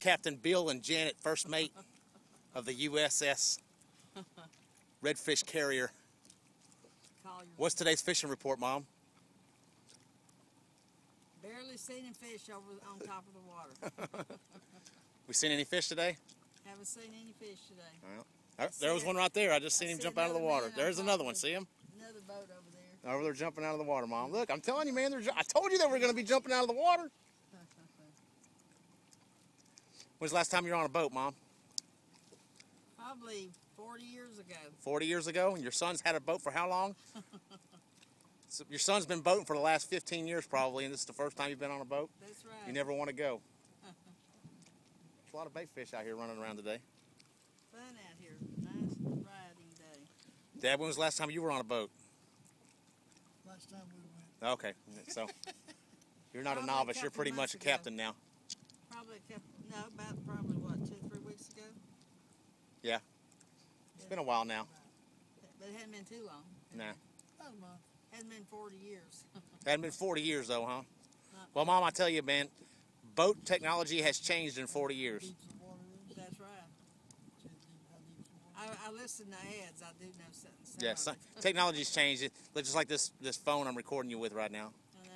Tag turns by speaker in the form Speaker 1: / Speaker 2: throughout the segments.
Speaker 1: Captain Bill and Janet, first mate of the USS Redfish Carrier.
Speaker 2: Collier.
Speaker 1: What's today's fishing report, Mom?
Speaker 2: Barely seen a fish on top of the water.
Speaker 1: We seen any fish today?
Speaker 2: Haven't seen any fish today.
Speaker 1: Well, there was one right there. I just seen him jump out of the water. There's another one. See him?
Speaker 2: Another boat over there.
Speaker 1: Over there jumping out of the water, Mom. Look, I'm telling you, man. I told you they were going to be jumping out of the water. When's the last time you were on a boat, Mom?
Speaker 2: Probably 40 years ago.
Speaker 1: 40 years ago? And your son's had a boat for how long? So your son's been boating for the last 15 years probably, and this is the first time you've been on a boat?
Speaker 2: That's right.
Speaker 1: You never want to go. There's a lot of bait fish out here running around today.
Speaker 2: Fun out here. Nice riding day.
Speaker 1: Dad, when was the last time you were on a boat?
Speaker 3: Last time we went.
Speaker 1: Okay, so you're not a
Speaker 2: Probably
Speaker 1: novice.
Speaker 2: a
Speaker 1: You're
Speaker 2: couple
Speaker 1: pretty much
Speaker 2: months
Speaker 1: a
Speaker 2: ago.
Speaker 1: captain now.
Speaker 2: Probably about probably what, 2 or 3 weeks ago?
Speaker 1: Yeah. It's been a while now.
Speaker 2: But it hadn't been too long.
Speaker 1: Nah.
Speaker 3: About a month.
Speaker 2: Hasn't been 40 years.
Speaker 1: Hadn't been 40 years though, huh? Well, Mom, I tell you, man, boat technology has changed in 40 years.
Speaker 3: Deep some water is.
Speaker 2: That's right.
Speaker 3: How deep some water
Speaker 2: I listen to ads. I do know something.
Speaker 1: Yeah, technology's changed. Just like this phone I'm recording you with right now.
Speaker 2: I know.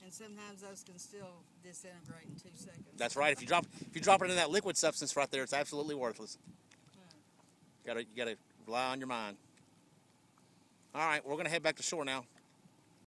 Speaker 2: And sometimes those can still disintegrate in 2 seconds.
Speaker 1: That's right. If you drop it in that liquid substance right there, it's absolutely worthless. You gotta rely on your mind. All right, we're gonna head back to shore now.